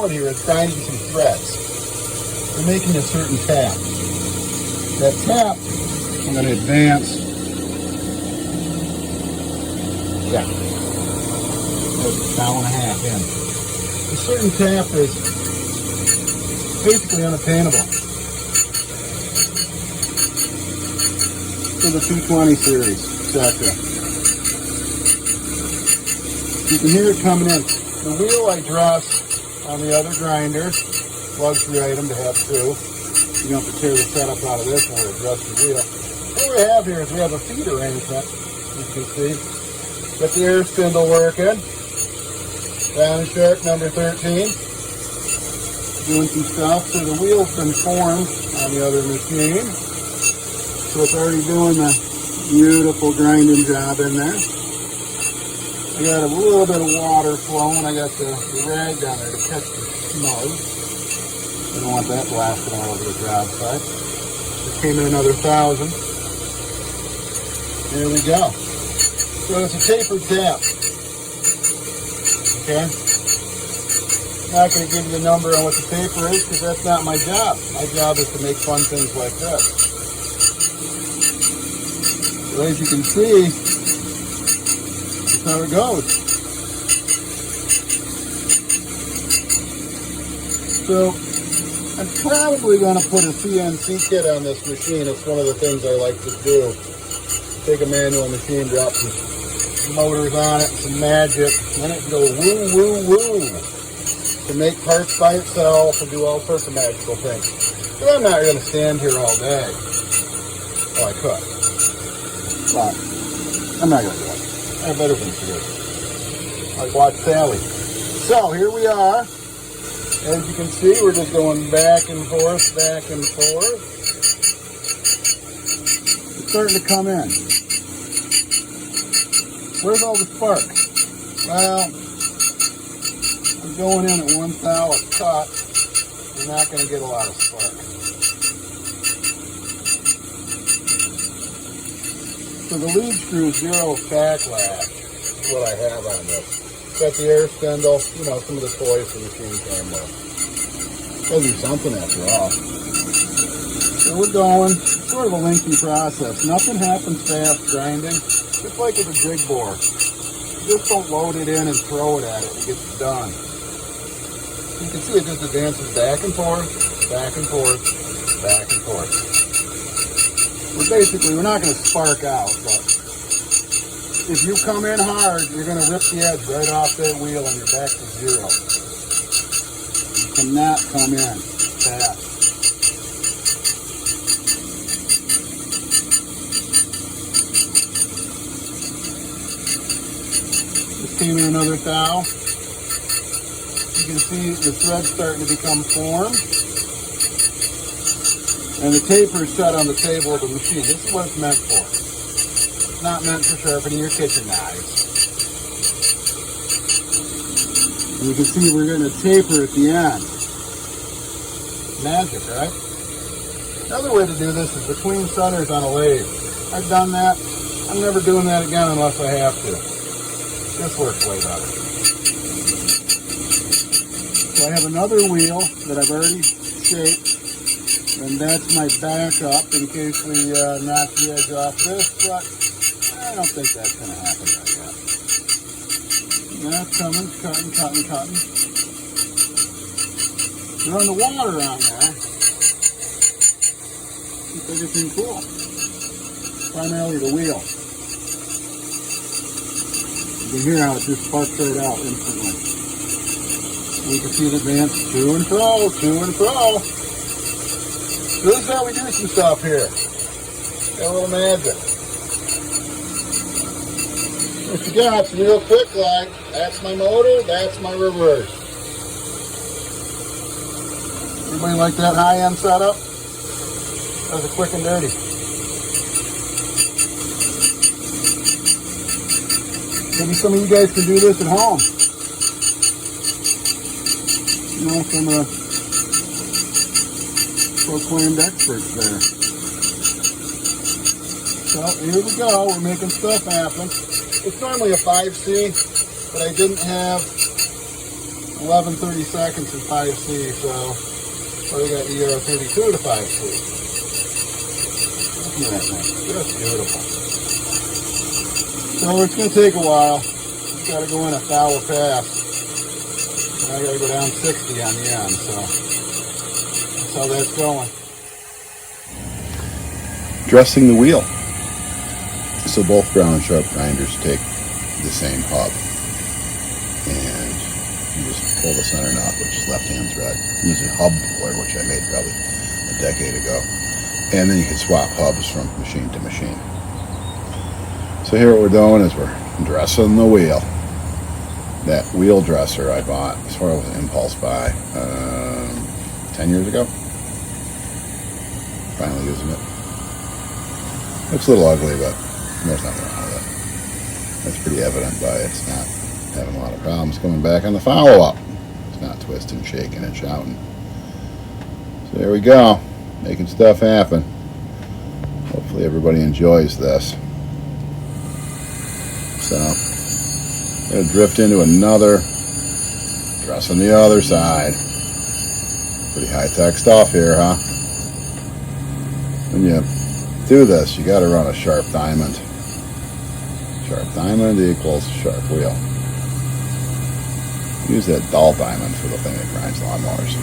doing here is grinding some threads. We're making a certain tap. That tap, I'm going to advance. Yeah. That's an hour and a half in. A certain tap is basically unattainable. For the 220 series, etc. You can hear it coming in. The wheel I dress on the other grinder, luxury item to have two. You don't have to tear the setup out of this one or adjust the wheel. What we have here is we have a feed arrangement, you can see. Got the air spindle working. Down shark number 13. Doing some stuff. So the wheel's been formed on the other machine. So it's already doing the beautiful grinding job in there. I got a little bit of water flowing. I got the rag down there to catch the smug. I don't want that blasting all over the job site. Just came in another 1,000. There we go. So it's a tapered tap. Okay? I'm not going to give you a number on what the taper is because that's not my job. My job is to make fun things like this. So as you can see, that's how it goes. So I'm probably going to put a CNC kit on this machine. It's one of the things I like to do. Take a manual machine, drop some motors on it, some magic, and it can go woo, woo, woo. To make parts by itself and do all sorts of magical things. But I'm not going to stand here all day. Well, I could. But I'm not going to do it. I have better things to do. Like watch Sally. So here we are. As you can see, we're just going back and forth, back and forth. It's starting to come in. Where's all the sparks? Well, I'm going in at 1 thou a cut. You're not going to get a lot of spark. So the lead screw zero backlash is what I have on this. Got the air spindle, you know, some of the toys the machine came with. Gotta do something after all. So we're going, sort of a lengthy process. Nothing happens fast grinding, just like with a jig bore. You just don't load it in and throw it at it, it gets done. You can see it just advances back and forth, back and forth, back and forth. We're not going to spark out, but if you come in hard, you're going to rip the edge right off that wheel and you're back to zero. You cannot come in fast. Just came in another thou. You can see the thread's starting to become formed. And the taper is set on the table of the machine. This is what it's meant for. It's not meant for sharpening your kitchen knives. And you can see we're going to taper at the end. Magic, right? Another way to do this is between centers on a lathe. I've done that. I'm never doing that again unless I have to. This works way better. So I have another wheel that I've already shaped. And that's my backup in case we knock the edge off this, but I don't think that's going to happen right yet. That's coming, cutting. Run the water on there. Keep everything cool. Primarily the wheel. You can hear how it just sparks right out instantly. You can see it advance to and fro, to and fro. So this is how we do some stuff here. Got a little magic. What you got, some real quick like, that's my motor, that's my reverse. Everybody like that high-end setup? That was a quick and dirty. Maybe some of you guys can do this at home. You know, some of the proclaimed experts there. So here we go, we're making stuff happen. It's normally a 5C, but I didn't have 11:30 seconds in 5C, so we got ER 32 to 5C. Look at that thing, just beautiful. So it's going to take a while. You've got to go in a foul pass. And I got to go down 60 on the end, so that's how that's going. Dressing the wheel. So both ground sharp grinders take the same hub, and you just pull the center knot, which is left-hand thread, using hub puller, which I made probably a decade ago, and then you can swap hubs from machine to machine. So here what we're doing is we're dressing the wheel. That wheel dresser I bought, sort of an impulse buy, 10 years ago. Finally using it. Looks a little ugly, but there's nothing wrong with it. That's pretty evident by it's not having a lot of problems coming back on the follow-up. It's not twisting, shaking, and shouting. So there we go, making stuff happen. Hopefully everybody enjoys this. So, I'm going to drift into another, dress on the other side. Pretty high-tech stuff here, huh? When you do this, you got to run a sharp diamond. Sharp diamond equals sharp wheel. Use that dull diamond for the thing that grinds lawnmowers.